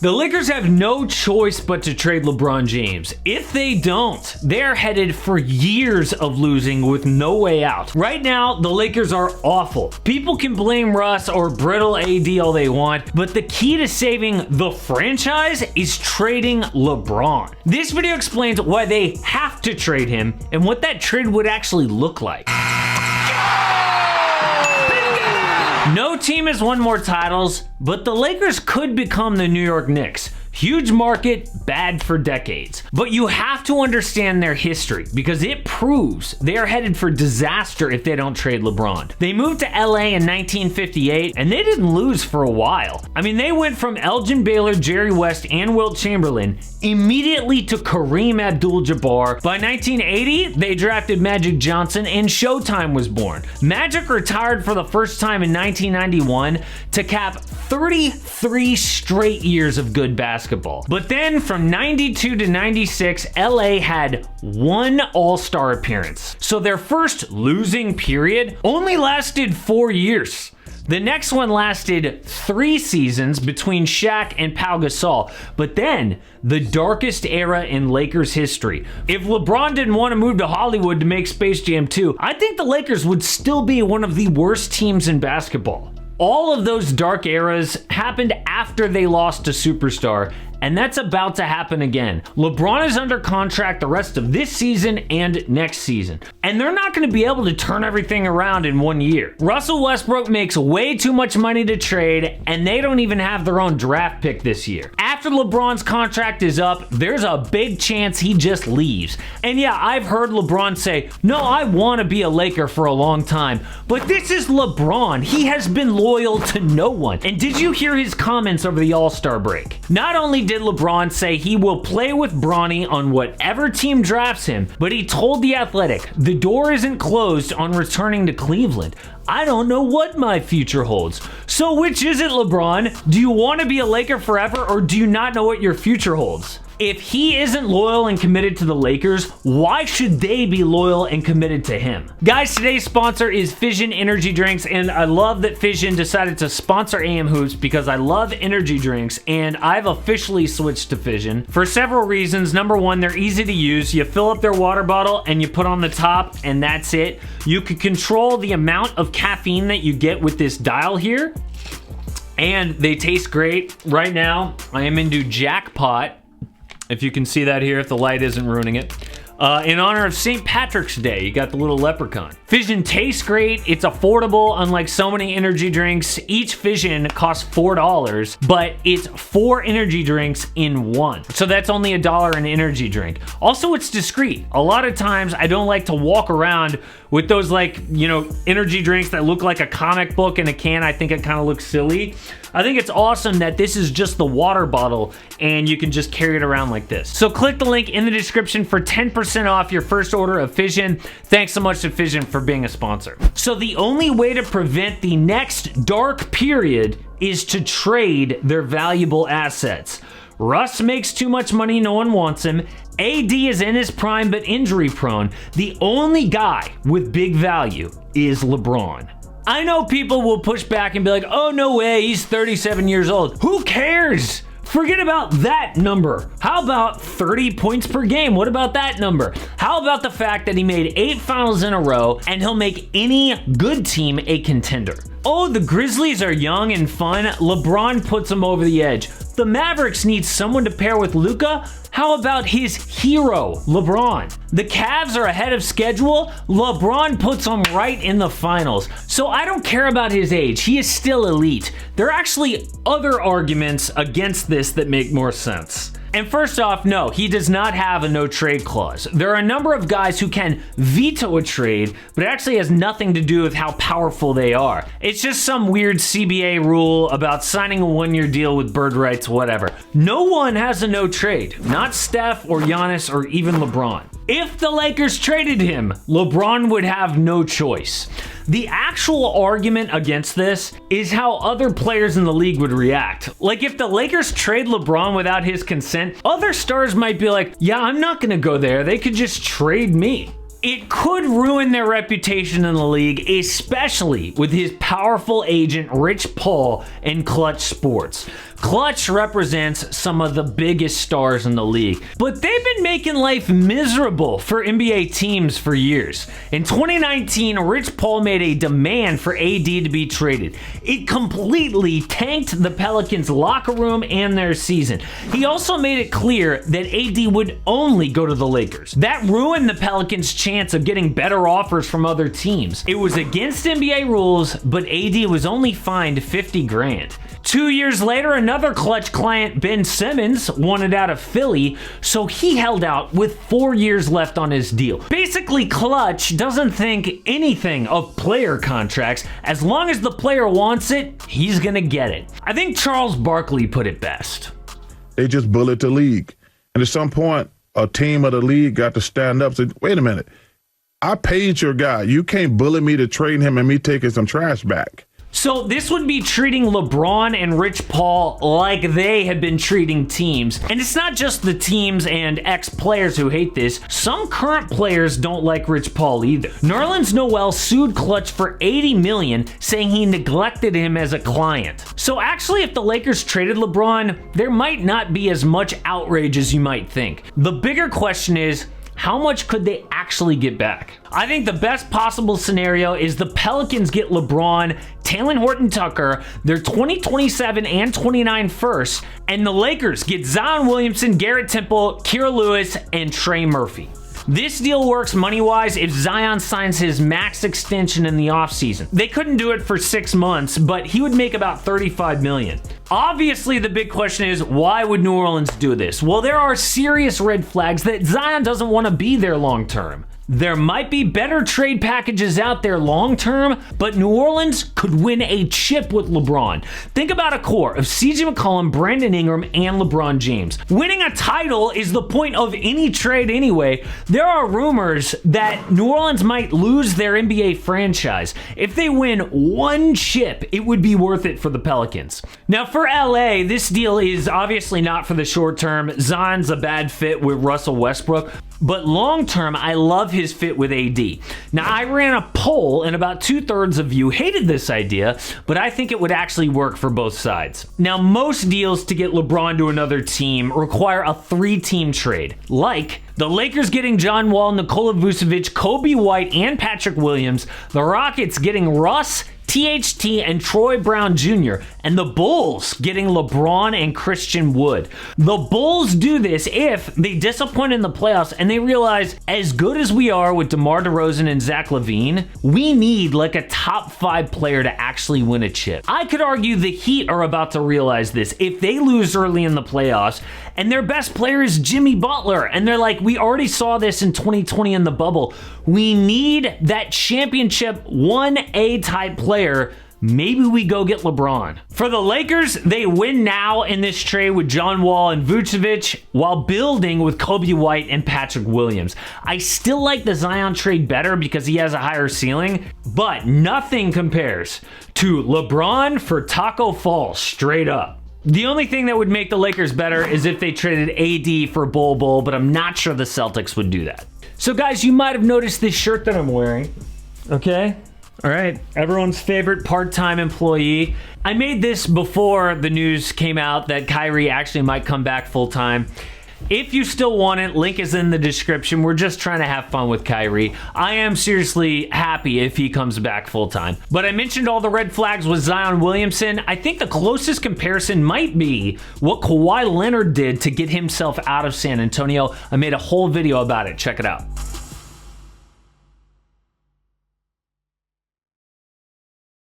The Lakers have no choice but to trade LeBron James. If they don't, they're headed for years of losing with no way out. Right now, the Lakers are awful. People can blame Russ or brittle AD all they want, but the key to saving the franchise is trading LeBron. This video explains why they have to trade him and what that trade would actually look like. No team has won more titles, but the Lakers could become the New York Knicks. Huge market, bad for decades. But you have to understand their history because it proves they are headed for disaster if they don't trade LeBron. They moved to LA in 1958 and they didn't lose for a while. I mean, they went from Elgin Baylor, Jerry West, and Wilt Chamberlain immediately to Kareem Abdul-Jabbar. By 1980, they drafted Magic Johnson and Showtime was born. Magic retired for the first time in 1991 to cap 33 straight years of good basketball. But then from 92 to 96, LA had one All-Star appearance. So their first losing period only lasted 4 years. The next one lasted 3 seasons between Shaq and Pau Gasol, but then the darkest era in Lakers history. If LeBron didn't want to move to Hollywood to make Space Jam 2, I think the Lakers would still be one of the worst teams in basketball. All of those dark eras happened after they lost a superstar, and that's about to happen again. LeBron is under contract the rest of this season and next season, and they're not going to be able to turn everything around in 1 year. Russell Westbrook makes way too much money to trade, and they don't even have their own draft pick this year. After LeBron's contract is up, there's a big chance he just leaves. And yeah, I've heard LeBron say, "No, I want to be a Laker for a long time," but this is LeBron. He has been loyal to no one. And did you hear his comments over the All-Star break? Not only did LeBron say he will play with Bronny on whatever team drafts him, but he told The Athletic, "The door isn't closed on returning to Cleveland. I don't know what my future holds." So which is it, LeBron? Do you want to be a Laker forever, or do you not know what your future holds? If he isn't loyal and committed to the Lakers, why should they be loyal and committed to him? Guys, today's sponsor is Fission Energy Drinks, and I love that Fission decided to sponsor AM Hoops because I love energy drinks, and I've officially switched to Fission for several reasons. Number one, they're easy to use. You fill up their water bottle and you put on the top, and that's it. You can control the amount of caffeine that you get with this dial here, and they taste great. Right now, I am into Jackpot. If you can see that here, if the light isn't ruining it. In honor of St. Patrick's Day, you got the little leprechaun. Fission tastes great. It's affordable, unlike so many energy drinks. Each Fission costs $4, but it's 4 energy drinks in one. So that's only $1 an energy drink. Also, it's discreet. A lot of times, I don't like to walk around with those, like, you know, energy drinks that look like a comic book in a can. I think it kind of looks silly. I think it's awesome that this is just the water bottle and you can just carry it around like this. So click the link in the description for 10% off your first order of Fission. Thanks so much to Fission for being a sponsor. So the only way to prevent the next dark period is to trade their valuable assets. Russ makes too much money, no one wants him. AD is in his prime but injury prone. The only guy with big value is LeBron. I know people will push back and be like, "Oh, no way, he's 37 years old." Who cares? Forget about that number. How about 30 points per game? What about that number? How about the fact that he made 8 finals in a row and he'll make any good team a contender? Oh, the Grizzlies are young and fun. LeBron puts them over the edge. The Mavericks need someone to pair with Luka. How about his hero, LeBron? The Cavs are ahead of schedule. LeBron puts them right in the finals. So I don't care about his age. He is still elite. There are actually other arguments against this that make more sense. And first off, no, he does not have a no trade clause. There are a number of guys who can veto a trade, but it actually has nothing to do with how powerful they are. It's just some weird CBA rule about signing a 1-year deal with bird rights, whatever. No one has a no trade, not Steph or Giannis or even LeBron. If the Lakers traded him, LeBron would have no choice. The actual argument against this is how other players in the league would react. Like, if the Lakers trade LeBron without his consent, other stars might be like, "Yeah, I'm not gonna go there. They could just trade me." It could ruin their reputation in the league, especially with his powerful agent, Rich Paul, and Klutch Sports. Klutch represents some of the biggest stars in the league, but they've been making life miserable for NBA teams for years. In 2019, Rich Paul made a demand for AD to be traded. It completely tanked the Pelicans' locker room and their season. He also made it clear that AD would only go to the Lakers. That ruined the Pelicans' chance of getting better offers from other teams. It was against NBA rules, but AD was only fined $50,000. 2 years later, another Klutch client, Ben Simmons, wanted out of Philly, so he held out with 4 years left on his deal. Basically, Klutch doesn't think anything of player contracts. As long as the player wants it, he's gonna get it. I think Charles Barkley put it best. They just bullied the league. And at some point, a team of the league got to stand up and say, wait a minute, I paid your guy. You can't bully me to trade him and me taking some trash back. So this would be treating LeBron and Rich Paul like they had been treating teams. And it's not just the teams and ex-players who hate this. Some current players don't like Rich Paul either. Nerlens Noel sued Klutch for $80 million, saying he neglected him as a client. So actually, if the Lakers traded LeBron, there might not be as much outrage as you might think. The bigger question is, how much could they actually get back? I think the best possible scenario is the Pelicans get LeBron, Talen Horton-Tucker, their 2027 and 29 firsts, and the Lakers get Zion Williamson, Garrett Temple, Kira Lewis, and Trey Murphy. This deal works money-wise if Zion signs his max extension in the offseason. They couldn't do it for 6 months, but he would make about $35 million. Obviously, the big question is, why would New Orleans do this? Well, there are serious red flags that Zion doesn't want to be there long-term. There might be better trade packages out there long-term, but New Orleans could win a chip with LeBron. Think about a core of CJ McCollum, Brandon Ingram, and LeBron James. Winning a title is the point of any trade anyway. There are rumors that New Orleans might lose their NBA franchise. If they win one chip, it would be worth it for the Pelicans. Now for LA, this deal is obviously not for the short term. Zion's a bad fit with Russell Westbrook. But long term, I love his fit with AD. Now, I ran a poll, and about 2/3 of you hated this idea, but I think it would actually work for both sides. Now, most deals to get LeBron to another team require a 3-team trade, like the Lakers getting John Wall, Nikola Vucevic, Kobe White, and Patrick Williams, the Rockets getting Russ, THT, and Troy Brown Jr., and the Bulls getting LeBron and Christian Wood. The Bulls do this if they disappoint in the playoffs and they realize, as good as we are with DeMar DeRozan and Zach LaVine, we need like a top 5 player to actually win a chip. I could argue the Heat are about to realize this. If they lose early in the playoffs and their best player is Jimmy Butler, and they're like, we already saw this in 2020 in the bubble, we need that championship 1A type player. Maybe we go get LeBron. For the Lakers, they win now in this trade with John Wall and Vucevic while building with Kobe White and Patrick Williams. I still like the Zion trade better because he has a higher ceiling, but nothing compares to LeBron for Taco Fall straight up. The only thing that would make the Lakers better is if they traded AD for Bol, but I'm not sure the Celtics would do that. So guys, you might have noticed this shirt that I'm wearing, okay? All right, everyone's favorite part-time employee. I made this before the news came out that Kyrie actually might come back full-time. If you still want it, link is in the description. We're just trying to have fun with Kyrie. I am seriously happy if he comes back full-time. But I mentioned all the red flags with Zion Williamson. I think the closest comparison might be what Kawhi Leonard did to get himself out of San Antonio. I made a whole video about it. Check it out.